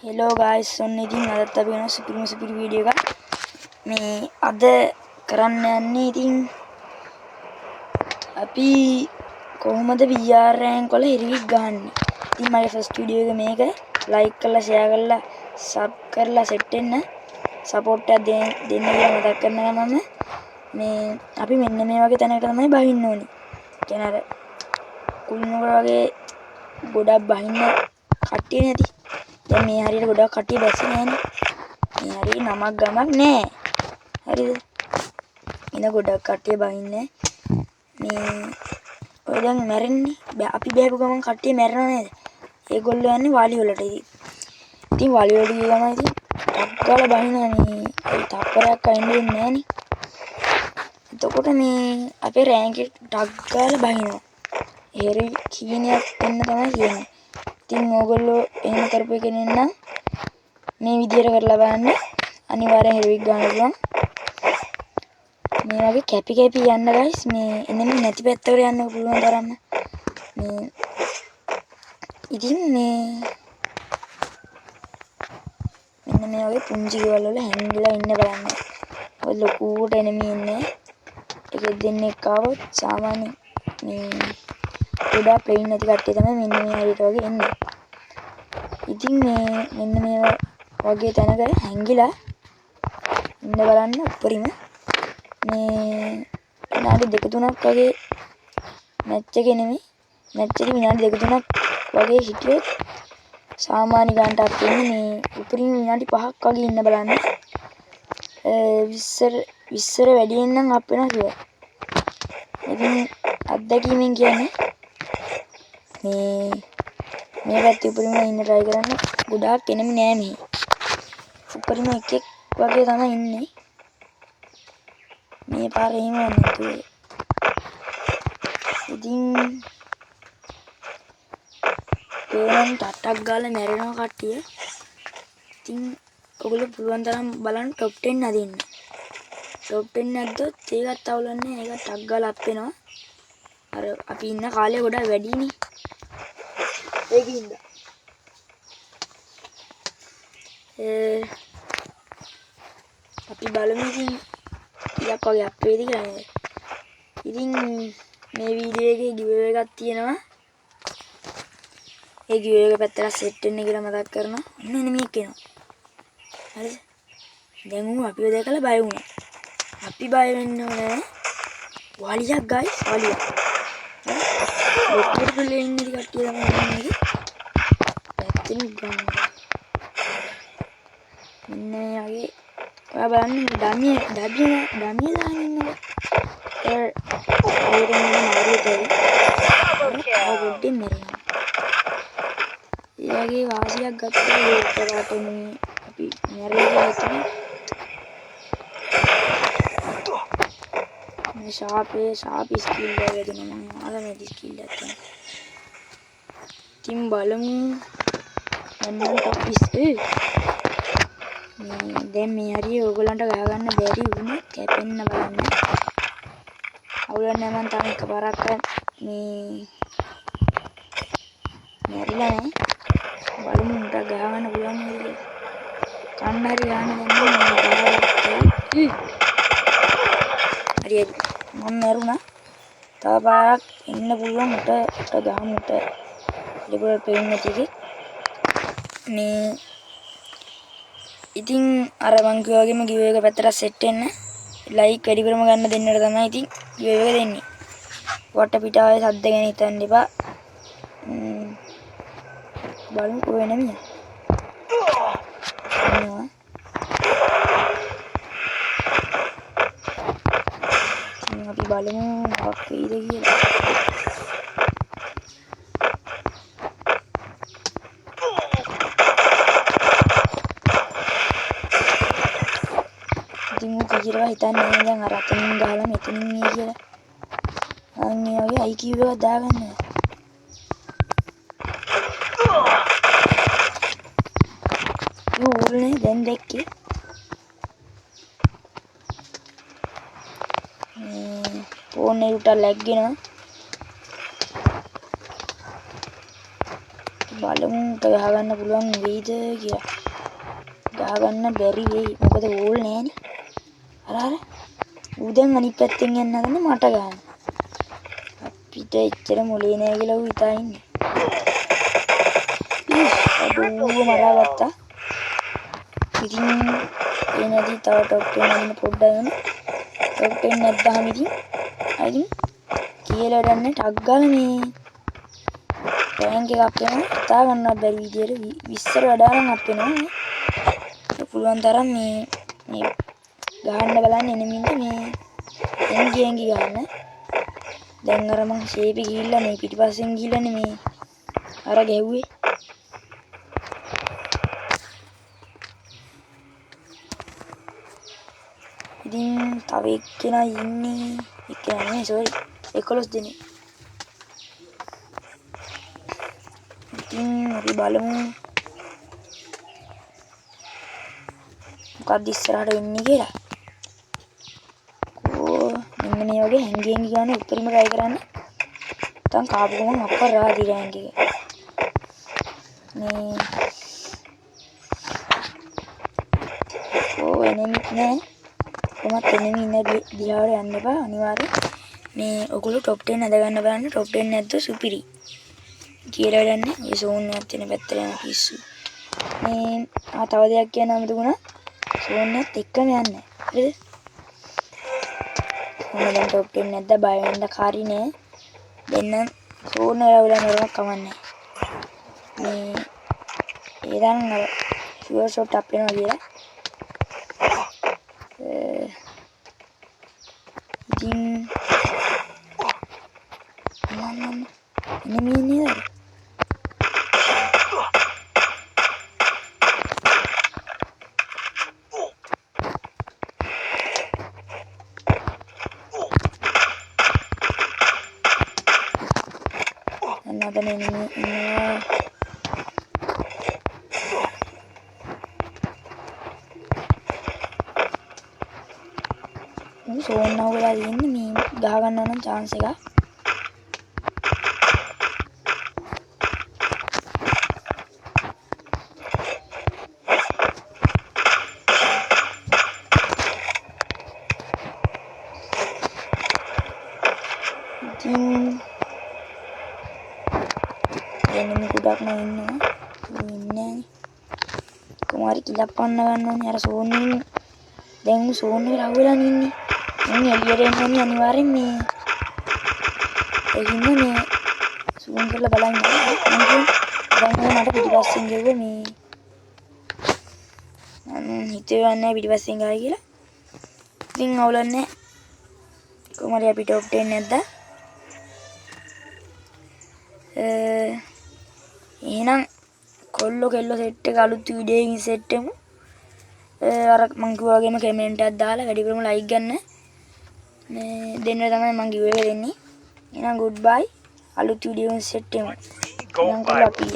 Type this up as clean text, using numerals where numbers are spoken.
Hello guys, ඔන්න ඉතින් අදත් අපි වෙන සුපිරි වීඩියෝ එකක් මේ අද කරන්න යන්නේ ඉතින් අපි කොහොමද VR rank වල හිරිවික් ගහන්නේ. ඉතින් මගේ ෆස්ට් වීඩියෝ එක මේක ලයික් කරලා ෂෙයා කරලා සබ් කරලා සෙට් වෙන්න සපෝට් එකක් දෙන්න කියලා මතක් කරනවා මම මේ අපි මෙන්න මේ වගේ තැනකට තමයි බහින්න ඕනේ. කියන අර කුළුණුර වගේ ගොඩක් බහින්න කට්ටිය නැති. දැන් මේ හරියට ගොඩක් කට්ටිය බැස්සේ නෑනේ. මේ හරිය නමක් ගමක් නෑ. හරිද? ඉන ගොඩක් කට්ටිය බහින්නේ. මේ ඔය දැන් මැරෙන්නේ. අපි බෑපු ගමන් කට්ටිය මැරෙනව නේද? ඒගොල්ලෝ යන්නේ වාලි වලට. ඉතින් වාලි වලට ගිය ගමන් ඉතින් ටක් ගාලා බහිනවා මේ. ඒ තප්පරයක් අයින් වෙන්නේ නෑනේ. එතකොට මේ අපේ රෑන්ක් එක ටක් ගාලා බහිනවා. හේරි කීනියක් වෙන්න තමයි කියන්නේ. ඉතින් ඕගොල්ලෝ එහෙම කරපු එක නෙන්නම් මේ විදියට කරලා බලන්න අනිවාර්යෙන් හිරිවික් ගන්න පුළුවන්. මේ වගේ කැපි යන්න guys මේ එන්නේ නැති පැත්තකට යන්න පුළුවන් තරම් මේ ඉතින් මේ මෙන්න මේ වගේ පුංචි ගෙවල් වල හැංගිලා ඉන්න බලන්න. ඔය ලොකුට එනිමි ඉන්නේ. ඒක දෙන්නෙක් ආවොත් සාමාන්‍ය මේ ගොඩාක් ප්ලේන් නැති කට්ටිය තමයි මෙන්න මේ හරියට වගේ එන්නේ. ඉතින් මේ මෙන්න මේ වගේ තැනක හැංගිලා ඉන්න බලන්න උඩරිම මේ විනාඩි 2-3ක් වගේ මැච් එකේ නෙමෙයි මැච් එකේ විනාඩි 2-3ක් වගේ හිටියොත් සාමාන්‍ය ගන්නට අප් වෙන්නේ මේ උඩරිම විනාඩි 5ක් වගේ ඉන්න බලන්න. 20 වැඩියෙන් නම් අප් වෙනවා කියලා. ඉතින් අත්දැකීමෙන් කියන්නේ මේ පැත්තේ උඩරිම ඉන්න try කරන්න ගොඩාක් එනෙමි නෑ මේ. උඩරිම එකෙක් වගේ තමයි ඉන්නේ. මේ පාරේ එහෙම නැතුව. ඉතින් පේනම් ටට්ටක් ගාලා මැරෙනවා කට්ටිය. ඉතින් ඔයගොල්ලෝ පුළුවන් තරම් බලන්න টপ 10 අදින්න. টপ 10 නැද්දොත් ඒකත් අවුලන්නේ ඒක ටක් ගාලා අප් වෙනවා. අර අපි ඉන්න කාලය ගොඩක් වැඩිනේ. ඒකින්ද අපි බලමු ඉතින් ටිකක් වගේ අප් වේද කියලා නේද. ඉතින් මේ වීඩියෝ එකේ ගිව් එකක් තියෙනවා. ඒ ගිව් එක පැත්තට සෙට් වෙන්න කියලා මතක් කරනවා. මෙන්න මේක එනවා. හරිද? දැන් උන් අපිව දැකලා බය වුණා. අපි බය වෙන්න ඕනේ. වාලියක් guys වාලියක්. ලොකුට පිළේ ඉන්න කට්ටිය තමයි ඉන්නේ. පැත්තෙන් ගන්න. මෙන්න වගේ ඔයා බලන්න ඩමිය දාගෙන ඉන්නවා. ඒ ඕරෙන් මාරුවටයි. අවුරුද්දෙන් මැරෙනවා. ඒ වගේ වාසියක් ගත්තා ඒකට මේ අපි මැරෙලා ඉතින් මේ ෂාප් ස්කිල් එක වැඩිනවා මම ආලමේ ස්කිල් එකක් තියෙනවා. ඉතින් බලමු මම ටොප්ස් මේ දැන් මේ හරිය ඕගොල්ලන්ට ගහ ගන්න බැරි වුණොත් කැපෙන්න බලන්න. අවුලක් නැහැ මම තාම එකපාරක් මේ මැරිලා නැහැ. බලමු උන්ට ගහ ගන්න පුළුවන් නේද? කන්න හරි ගන්න දැන් හරි මම මරුණා. තව පාරක් එන්න පුළුවන් උට ගහමුට ලෙබල් පේන්න තියෙන්නේ. මේ ඉතින් අර මං කිව්වා වගේම ගිව් එක පැත්තට සෙට් වෙන්න ලයික් වැඩි කරම ගන්න දෙන්නට තමයි ඉතින් ගිව් එක දෙන්නේ. වටපිටාවේ සද්ද ගැන හිතන්න එපා. බලමු කොහෙ නෙමෙයි. අපි බලමු මොකක් වෙයිද කියලා. ඉතින් කීරවා හිතන්නේ දැන් අර අතනින් ගහලා මෙතනින් එයි කියලා. අනේ වගේ IQ එකක් දාගන්න. ඌල්නේ දැන් දැක්කේ. ෆෝන් එකට ලැග් වෙනවා. බලමු ගහගන්න පුළුවන් වෙයිද කියලා. ගහගන්න බැරි වෙයි. මොකද ඕල් නෑනේ. අර උදෙන් අනිත් පැත්තෙන් යන්න හදන්නේ මට ගන්න. අපිට එච්චර මොලේ නෑ කියලා ඌ හිතා ඉන්නේ. අඩුව මරාගත්තා. ඉතින් එනදී තව টොප් 10 අදින්න පොඩ්ඩක් වෙන. টොප් 10 නැද්දාම ඉතින් අයින් කියලා ගන්න ටක් ගාලා මේ රෑන්ක් එකක් වෙනවා. හිතා ගන්නවත් බැරි විදියට 20ට වඩා නම් අප් වෙනවා. පුළුවන් තරම් මේ ගහන්න බලන්න එනෙමින්ට මේ එන්ගි ගන්න. දැන් අර මං ෂේපේ ගිහිල්ලා මේ පිටිපස්සෙන් ගිහිල්ලානේ මේ අර ගැහුවේ. ඉතින් තව එක්කෙනා ඉන්නේ. එක්කෙනා නෙමෙයි සෝරි 11 දෙනෙක්. ඉතින් අපි බලමු මොකක්ද ඉස්සරහට වෙන්නේ කියලා. මෙන්න මේ වගේ හැංගියෙන් ගන්න උත්තරීම try කරන්න. නැත්නම් කාපු ගමන් අපරාධි රෑන්ක් එක. මේ එනෙමිත් නෑ. කොහොමත් එනෙමි ඉන්න දිහාවට යන්න එපා අනිවාර්යෙන්. මේ ඔගොල්ලෝ টොප් 10 අද ගන්න බලන්න. টොප් 10 නැද්ද සුපිරි. කියලා ගන්න. ඔය සෝන් එකක් තියෙන පැත්තට යන පිස්සු. මේ තව දෙයක් කියන්න අමතකුණා. සෝන් එකත් එක්කම යන්නේ. හරිද? මොන දැන් টොප් 10 නැද්ද බය වෙන්න කාරි නෑ. දෙන්න සෝන් වල නරමක් කමන්නේ. මේ ඒරන් අර ෂුවර් ෂොට් අප් වෙනවා කියලා. ඉතින් එනෙමි නේද? another enemy in so now වෙලා ඉන්නේ මේ ගහ ගන්න නම් chance එක. enemy ගොඩක් නම් ඉන්නවා. කුමාරි කිලක් පන්න ගන්න ඕනේ. අර සෝන් දැන් සෝන් එක රහුවෙලා ඉන්නේ. මම එළියට එන්න ඕනේ අනිවාර්යෙන් මේ එකින් මේ සූම් කරලා බලන්න. දැන් මට පිටිපස්සෙන් ගිහුවා මේ මම හිතුවේ පිටිපස්සෙන් ගායි කියලා. ඉතින් අවුලන්නේ කුමාරි අපි টොප් 10 නැද්ද? එහෙනම් කොල්ලෝ කෙල්ලෝ සෙට් එක අලුත් වීඩියෝ එකකින් සෙට් වෙමු. අර මං කිව්වා වගේම කමෙන්ට් එකක් දාලා වැඩිපුරම ලයික් ගන්න. මේ දෙන්න තමයි මං කිව්වේ දෙන්නේ. එහෙනම් good bye. අලුත් වීඩියෝ එකකින් සෙට් වෙමු. මං කොල්ලෝ අපි